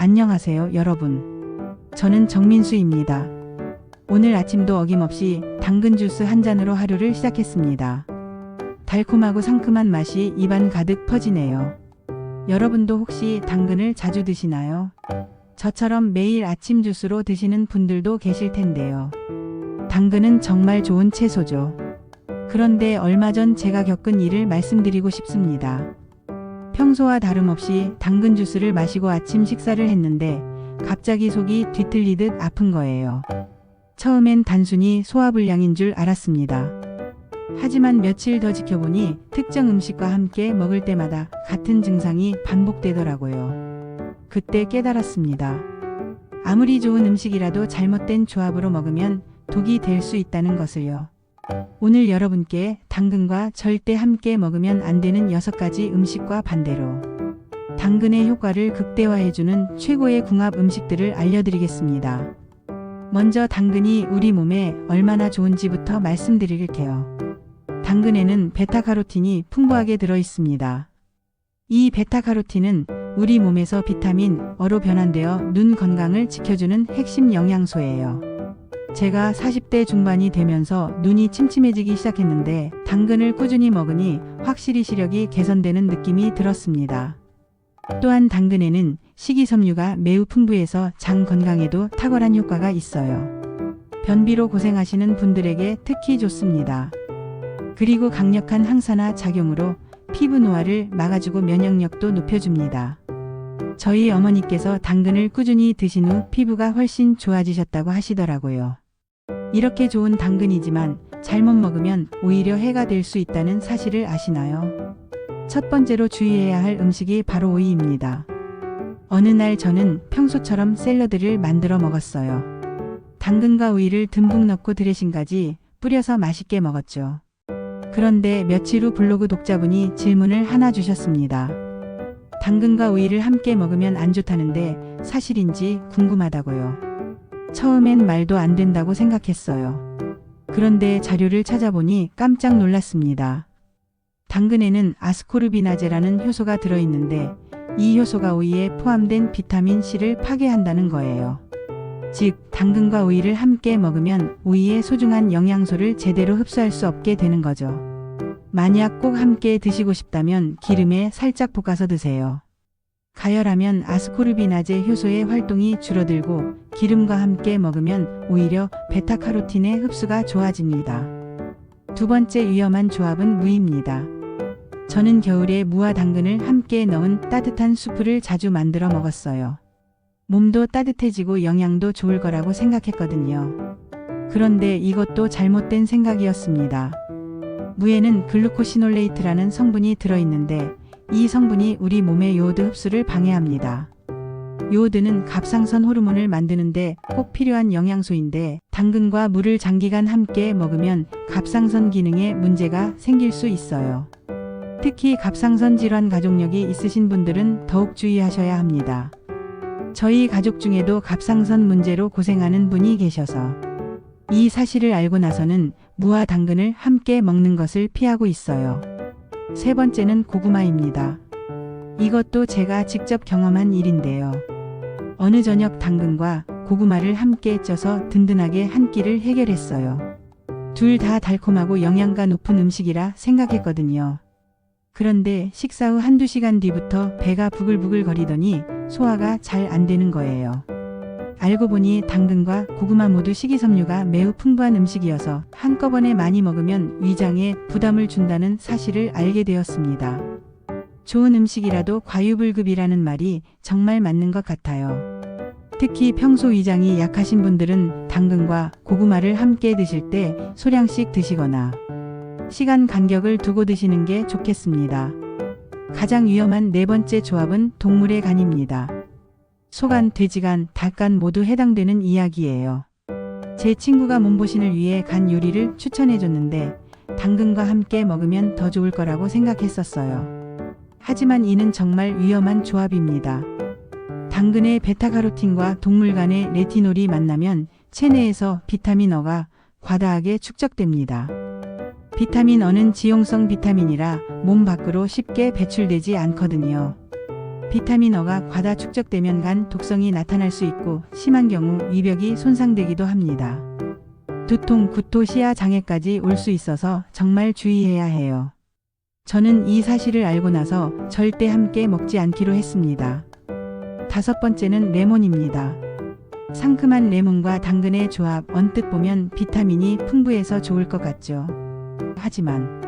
안녕하세요, 여러분. 저는 정민수입니다. 오늘 아침도 어김없이 당근 주스 한 잔으로 하루를 시작했습니다. 달콤하고 상큼한 맛이 입안 가득 퍼지네요. 여러분도 혹시 당근을 자주 드시나요? 저처럼 매일 아침 주스로 드시는 분들도 계실 텐데요. 당근은 정말 좋은 채소죠. 그런데 얼마 전 제가 겪은 일을 말씀드리고 싶습니다. 평소와 다름없이 당근 주스를 마시고 아침 식사를 했는데 갑자기 속이 뒤틀리듯 아픈 거예요. 처음엔 단순히 소화불량인 줄 알았습니다. 하지만 며칠 더 지켜보니 특정 음식과 함께 먹을 때마다 같은 증상이 반복되더라고요. 그때 깨달았습니다. 아무리 좋은 음식이라도 잘못된 조합으로 먹으면 독이 될 수 있다는 것을요. 오늘 여러분께 당근과 절대 함께 먹으면 안 되는 6가지 음식과 반대로 당근의 효과를 극대화해주는 최고의 궁합 음식들을 알려드리겠습니다. 먼저 당근이 우리 몸에 얼마나 좋은지부터 말씀드릴게요. 당근에는 베타카로틴이 풍부하게 들어있습니다. 이 베타카로틴은 우리 몸에서 비타민 어로 변환되어 눈 건강을 지켜주는 핵심 영양소예요. 제가 40대 중반이 되면서 눈이 침침해지기 시작했는데 당근을 꾸준히 먹으니 확실히 시력이 개선되는 느낌이 들었습니다. 또한 당근에는 식이섬유가 매우 풍부해서 장 건강에도 탁월한 효과가 있어요. 변비로 고생하시는 분들에게 특히 좋습니다. 그리고 강력한 항산화 작용으로 피부 노화를 막아주고 면역력도 높여줍니다. 저희 어머니께서 당근을 꾸준히 드신 후 피부가 훨씬 좋아지셨다고 하시더라고요. 이렇게 좋은 당근이지만 잘못 먹으면 오히려 해가 될 수 있다는 사실을 아시나요? 첫 번째로 주의해야 할 음식이 바로 오이입니다. 어느 날 저는 평소처럼 샐러드를 만들어 먹었어요. 당근과 오이를 듬뿍 넣고 드레싱까지 뿌려서 맛있게 먹었죠. 그런데 며칠 후 블로그 독자분이 질문을 하나 주셨습니다. 당근과 오이를 함께 먹으면 안 좋다는데 사실인지 궁금하다고요. 처음엔 말도 안 된다고 생각했어요. 그런데 자료를 찾아보니 깜짝 놀랐습니다. 당근에는 아스코르비나제라는 효소가 들어있는데 이 효소가 오이에 포함된 비타민 C를 파괴한다는 거예요. 즉, 당근과 오이를 함께 먹으면 오이의 소중한 영양소를 제대로 흡수할 수 없게 되는 거죠. 만약 꼭 함께 드시고 싶다면 기름에 살짝 볶아서 드세요. 가열하면 아스코르비나제 효소의 활동이 줄어들고 기름과 함께 먹으면 오히려 베타카로틴의 흡수가 좋아집니다. 두 번째 위험한 조합은 무입니다. 저는 겨울에 무와 당근을 함께 넣은 따뜻한 수프를 자주 만들어 먹었어요. 몸도 따뜻해지고 영양도 좋을 거라고 생각했거든요. 그런데 이것도 잘못된 생각이었습니다. 무에는 글루코시놀레이트라는 성분이 들어있는데 이 성분이 우리 몸의 요오드 흡수를 방해합니다. 요오드는 갑상선 호르몬을 만드는데 꼭 필요한 영양소인데 당근과 무를 장기간 함께 먹으면 갑상선 기능에 문제가 생길 수 있어요. 특히 갑상선 질환 가족력이 있으신 분들은 더욱 주의하셔야 합니다. 저희 가족 중에도 갑상선 문제로 고생하는 분이 계셔서 이 사실을 알고 나서는 무와 당근을 함께 먹는 것을 피하고 있어요. 세 번째는 고구마입니다. 이것도 제가 직접 경험한 일인데요. 어느 저녁 당근과 고구마를 함께 쪄서 든든하게 한 끼를 해결했어요. 둘 다 달콤하고 영양가 높은 음식이라 생각했거든요. 그런데 식사 후 한두 시간 뒤부터 배가 부글부글 거리더니 소화가 잘 안 되는 거예요. 알고 보니 당근과 고구마 모두 식이섬유가 매우 풍부한 음식이어서 한꺼번에 많이 먹으면 위장에 부담을 준다는 사실을 알게 되었습니다. 좋은 음식이라도 과유불급이라는 말이 정말 맞는 것 같아요. 특히 평소 위장이 약하신 분들은 당근과 고구마를 함께 드실 때 소량씩 드시거나 시간 간격을 두고 드시는 게 좋겠습니다. 가장 위험한 네 번째 조합은 동물의 간입니다. 소간, 돼지간, 닭간 모두 해당되는 이야기예요. 제 친구가 몸보신을 위해 간 요리를 추천해줬는데 당근과 함께 먹으면 더 좋을 거라고 생각했었어요. 하지만 이는 정말 위험한 조합입니다. 당근의 베타카로틴과 동물 간의 레티놀이 만나면 체내에서 비타민 어가 과다하게 축적됩니다. 비타민 어는 지용성 비타민이라 몸 밖으로 쉽게 배출되지 않거든요. 비타민 어가 과다 축적되면 간 독성이 나타날 수 있고 심한 경우 위벽이 손상되기도 합니다. 두통, 구토, 시야 장애까지 올 수 있어서 정말 주의해야 해요. 저는 이 사실을 알고 나서 절대 함께 먹지 않기로 했습니다. 5번째는 레몬입니다. 상큼한 레몬과 당근의 조합, 언뜻 보면 비타민이 풍부해서 좋을 것 같죠. 하지만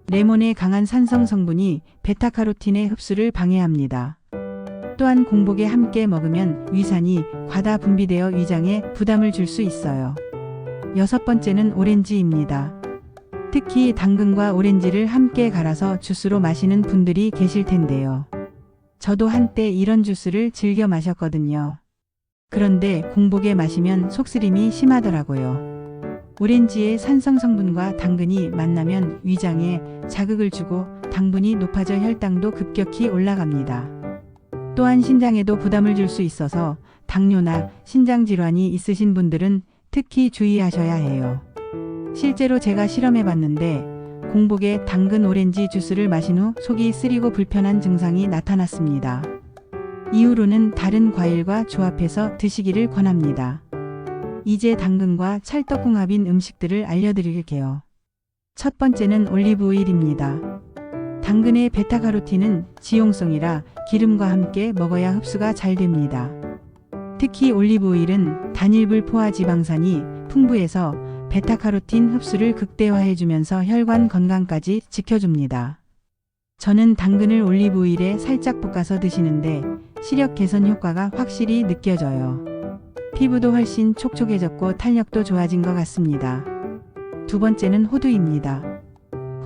레몬의 강한 산성 성분이 베타카로틴의 흡수를 방해합니다. 또한 공복에 함께 먹으면 위산이 과다 분비되어 위장에 부담을 줄 수 있어요. 6번째는 오렌지입니다. 특히 당근과 오렌지를 함께 갈아서 주스로 마시는 분들이 계실 텐데요. 저도 한때 이런 주스를 즐겨 마셨거든요. 그런데 공복에 마시면 속쓰림이 심하더라고요. 오렌지의 산성 성분과 당근이 만나면 위장에 자극을 주고 당분이 높아져 혈당도 급격히 올라갑니다. 또한 신장에도 부담을 줄 수 있어서 당뇨나 신장 질환이 있으신 분들은 특히 주의하셔야 해요. 실제로 제가 실험해 봤는데 공복에 당근 오렌지 주스를 마신 후 속이 쓰리고 불편한 증상이 나타났습니다. 이후로는 다른 과일과 조합해서 드시기를 권합니다. 이제 당근과 찰떡궁합인 음식들을 알려드릴게요. 첫 번째는 올리브 오일입니다. 당근의 베타카로틴은 지용성이라 기름과 함께 먹어야 흡수가 잘 됩니다. 특히 올리브 오일은 단일불 포화 지방산이 풍부해서 베타카로틴 흡수를 극대화해주면서 혈관 건강까지 지켜줍니다. 저는 당근을 올리브 오일에 살짝 볶아서 드시는데 시력 개선 효과가 확실히 느껴져요. 피부도 훨씬 촉촉해졌고 탄력도 좋아진 것 같습니다. 두 번째는 호두입니다.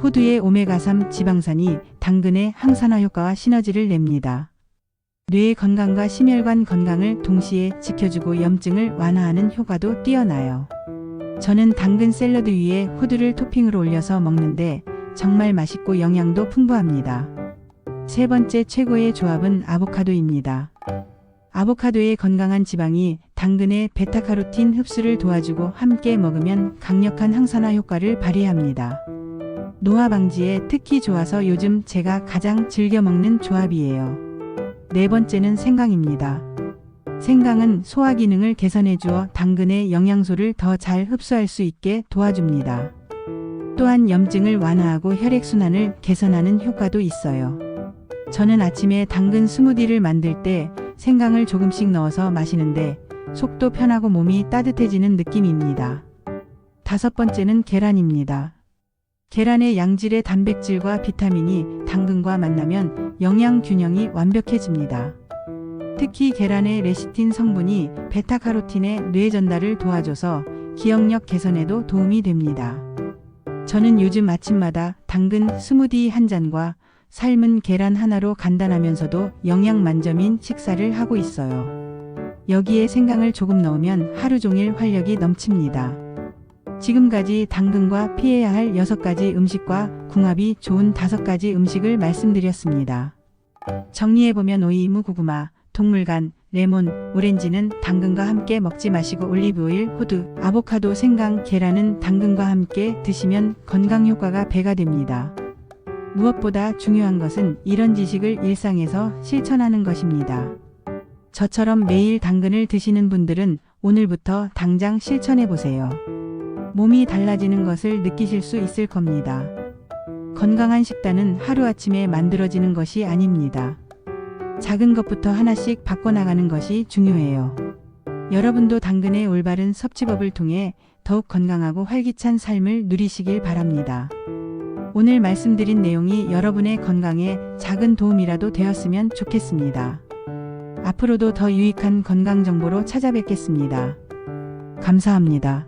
호두의 오메가3 지방산이 당근의 항산화 효과와 시너지를 냅니다. 뇌 건강과 심혈관 건강을 동시에 지켜주고 염증을 완화하는 효과도 뛰어나요. 저는 당근 샐러드 위에 호두를 토핑으로 올려서 먹는데 정말 맛있고 영양도 풍부합니다. 세 번째 최고의 조합은 아보카도입니다. 아보카도의 건강한 지방이 당근의 베타카로틴 흡수를 도와주고 함께 먹으면 강력한 항산화 효과를 발휘합니다. 노화 방지에 특히 좋아서 요즘 제가 가장 즐겨 먹는 조합이에요. 네 번째는 생강입니다. 생강은 소화 기능을 개선해 주어 당근의 영양소를 더 잘 흡수할 수 있게 도와줍니다. 또한 염증을 완화하고 혈액순환을 개선하는 효과도 있어요. 저는 아침에 당근 스무디를 만들 때 생강을 조금씩 넣어서 마시는데 속도 편하고 몸이 따뜻해지는 느낌입니다. 5번째는 계란입니다. 계란의 양질의 단백질과 비타민이 당근과 만나면 영양 균형이 완벽해집니다. 특히 계란의 레시틴 성분이 베타카로틴의 뇌 전달을 도와줘서 기억력 개선에도 도움이 됩니다. 저는 요즘 아침마다 당근 스무디 한 잔과 삶은 계란 하나로 간단하면서도 영양 만점인 식사를 하고 있어요. 여기에 생강을 조금 넣으면 하루 종일 활력이 넘칩니다. 지금까지 당근과 피해야 할 6가지 음식과 궁합이 좋은 5가지 음식을 말씀드렸습니다. 정리해보면 오이, 무, 고구마, 동물간, 레몬, 오렌지는 당근과 함께 먹지 마시고 올리브오일, 호두, 아보카도, 생강, 계란은 당근과 함께 드시면 건강 효과가 배가 됩니다. 무엇보다 중요한 것은 이런 지식을 일상에서 실천하는 것입니다. 저처럼 매일 당근을 드시는 분들은 오늘부터 당장 실천해보세요. 몸이 달라지는 것을 느끼실 수 있을 겁니다. 건강한 식단은 하루아침에 만들어지는 것이 아닙니다. 작은 것부터 하나씩 바꿔나가는 것이 중요해요. 여러분도 당근의 올바른 섭취법을 통해 더욱 건강하고 활기찬 삶을 누리시길 바랍니다. 오늘 말씀드린 내용이 여러분의 건강에 작은 도움이라도 되었으면 좋겠습니다. 앞으로도 더 유익한 건강 정보로 찾아뵙겠습니다. 감사합니다.